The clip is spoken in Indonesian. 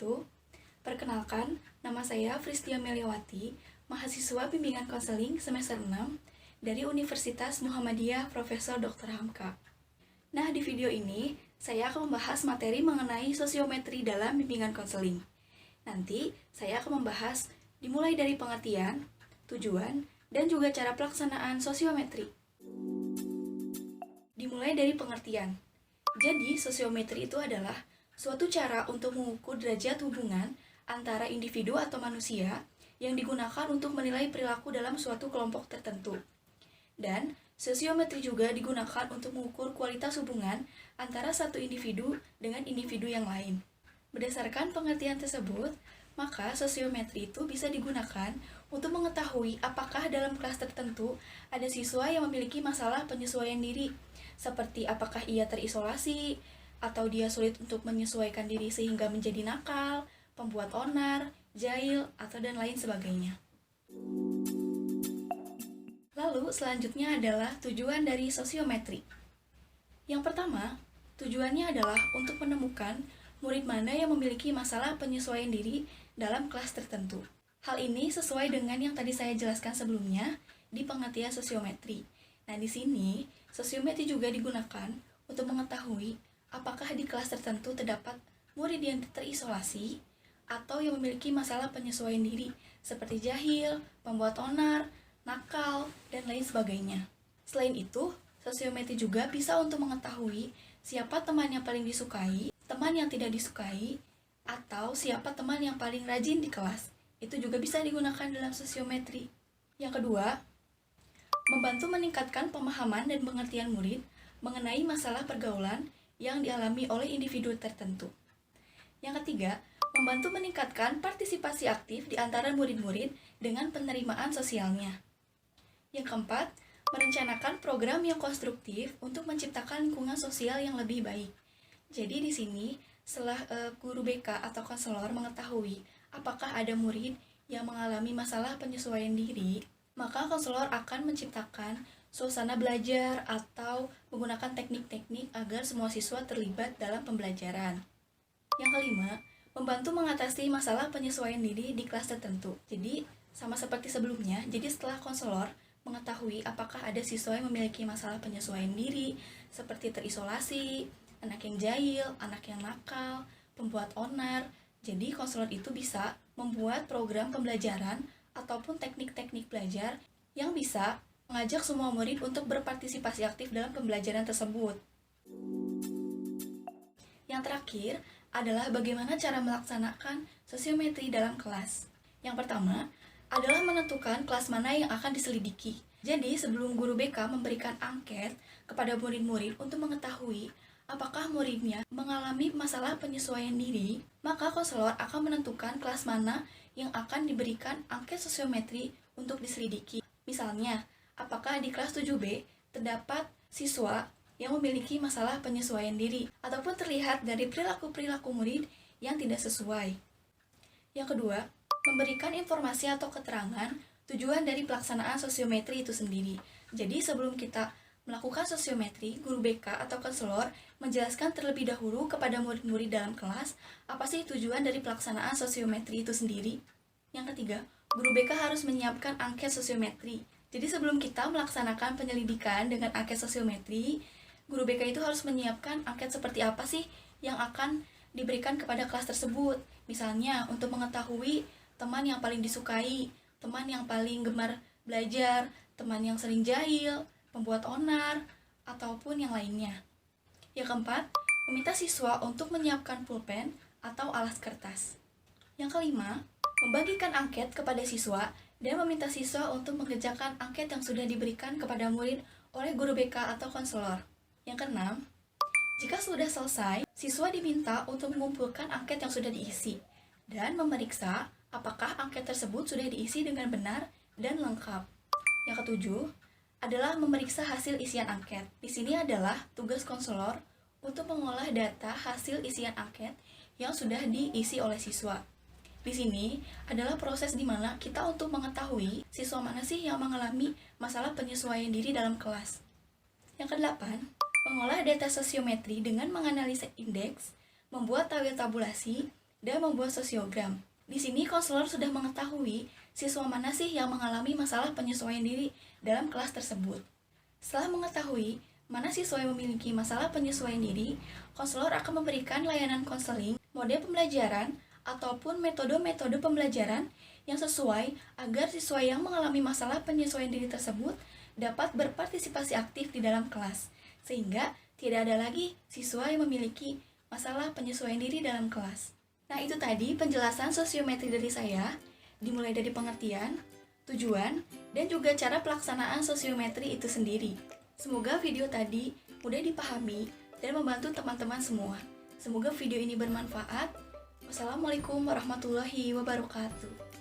wabarakatuh. Perkenalkan, nama saya Fristia Meliawati, mahasiswa bimbingan konseling semester 6 dari Universitas Muhammadiyah Profesor Dr. Hamka. Nah, di video ini saya akan membahas materi mengenai sosiometri dalam bimbingan konseling. Nanti saya akan membahas dimulai dari pengertian, tujuan, dan juga cara pelaksanaan sosiometri. Dimulai dari pengertian. Jadi, sosiometri itu adalah suatu cara untuk mengukur derajat hubungan antara individu atau manusia yang digunakan untuk menilai perilaku dalam suatu kelompok tertentu. Dan sosiometri juga digunakan untuk mengukur kualitas hubungan antara satu individu dengan individu yang lain. Berdasarkan pengertian tersebut, maka sosiometri itu bisa digunakan untuk mengetahui apakah dalam kelas tertentu ada siswa yang memiliki masalah penyesuaian diri, seperti apakah ia terisolasi, atau dia sulit untuk menyesuaikan diri sehingga menjadi nakal, pembuat onar, jahil, atau dan lain sebagainya. Lalu selanjutnya adalah tujuan dari sosiometri. Yang pertama, tujuannya adalah untuk menemukan murid mana yang memiliki masalah penyesuaian diri dalam kelas tertentu. Hal ini sesuai dengan yang tadi saya jelaskan sebelumnya di pengertian sosiometri. Nah, di sini sosiometri juga digunakan untuk mengetahui apakah di kelas tertentu terdapat murid yang terisolasi atau yang memiliki masalah penyesuaian diri seperti jahil, pembuat onar, nakal, dan lain sebagainya. Selain itu, sosiometri juga bisa untuk mengetahui siapa teman yang paling disukai, teman yang tidak disukai, atau siapa teman yang paling rajin di kelas. Itu juga bisa digunakan dalam sosiometri. Yang kedua, membantu meningkatkan pemahaman dan pengertian murid mengenai masalah pergaulan yang dialami oleh individu tertentu. Yang ketiga, membantu meningkatkan partisipasi aktif di antara murid-murid dengan penerimaan sosialnya. Yang keempat, merencanakan program yang konstruktif untuk menciptakan lingkungan sosial yang lebih baik. Jadi di sini, setelah guru BK atau konselor mengetahui apakah ada murid yang mengalami masalah penyesuaian diri, maka konselor akan menciptakan suasana belajar atau menggunakan teknik-teknik agar semua siswa terlibat dalam pembelajaran. Yang kelima, membantu mengatasi masalah penyesuaian diri di kelas tertentu. Jadi, sama seperti sebelumnya, jadi setelah konselor mengetahui apakah ada siswa yang memiliki masalah penyesuaian diri, seperti terisolasi, anak yang jahil, anak yang nakal, pembuat onar. Jadi konselor itu bisa membuat program pembelajaran ataupun teknik-teknik belajar yang bisa mengajak semua murid untuk berpartisipasi aktif dalam pembelajaran tersebut. Yang terakhir adalah bagaimana cara melaksanakan sosiometri dalam kelas. Yang pertama adalah menentukan kelas mana yang akan diselidiki. Jadi sebelum guru BK memberikan angket kepada murid-murid untuk mengetahui apakah muridnya mengalami masalah penyesuaian diri, maka konselor akan menentukan kelas mana yang akan diberikan angket sosiometri untuk diselidiki. Misalnya, apakah di kelas 7B terdapat siswa yang memiliki masalah penyesuaian diri, ataupun terlihat dari perilaku-perilaku murid yang tidak sesuai. Yang kedua, memberikan informasi atau keterangan tujuan dari pelaksanaan sosiometri itu sendiri. Jadi sebelum kita melakukan sosiometri, guru BK atau konselor menjelaskan terlebih dahulu kepada murid-murid dalam kelas apa sih tujuan dari pelaksanaan sosiometri itu sendiri. Yang ketiga, guru BK harus menyiapkan angket sosiometri. Jadi sebelum kita melaksanakan penyelidikan dengan angket sosiometri, guru BK itu harus menyiapkan angket seperti apa sih yang akan diberikan kepada kelas tersebut. Misalnya untuk mengetahui teman yang paling disukai, teman yang paling gemar belajar, teman yang sering jahil, pembuat onar, ataupun yang lainnya. Yang keempat, meminta siswa untuk menyiapkan pulpen atau alas kertas. Yang kelima, membagikan angket kepada siswa dan meminta siswa untuk mengerjakan angket yang sudah diberikan kepada murid oleh guru BK atau konselor. Yang keenam, jika sudah selesai, siswa diminta untuk mengumpulkan angket yang sudah diisi dan memeriksa apakah angket tersebut sudah diisi dengan benar dan lengkap. Yang ketujuh adalah memeriksa hasil isian angket. Di sini adalah tugas konselor untuk mengolah data hasil isian angket yang sudah diisi oleh siswa. Di sini adalah proses di mana kita untuk mengetahui siswa mana sih yang mengalami masalah penyesuaian diri dalam kelas. Yang kedelapan, mengolah data sosiometri dengan menganalisa indeks, membuat tabel tabulasi, dan membuat sosiogram. Di sini konselor sudah mengetahui siswa mana sih yang mengalami masalah penyesuaian diri dalam kelas tersebut. Setelah mengetahui mana siswa yang memiliki masalah penyesuaian diri, konselor akan memberikan layanan konseling, model pembelajaran, ataupun metode-metode pembelajaran yang sesuai agar siswa yang mengalami masalah penyesuaian diri tersebut dapat berpartisipasi aktif di dalam kelas, sehingga tidak ada lagi siswa yang memiliki masalah penyesuaian diri dalam kelas. Nah, itu tadi penjelasan sosiometri dari saya, dimulai dari pengertian, tujuan, dan juga cara pelaksanaan sosiometri itu sendiri. Semoga video tadi mudah dipahami dan membantu teman-teman semua. Semoga video ini bermanfaat. Wassalamualaikum warahmatullahi wabarakatuh.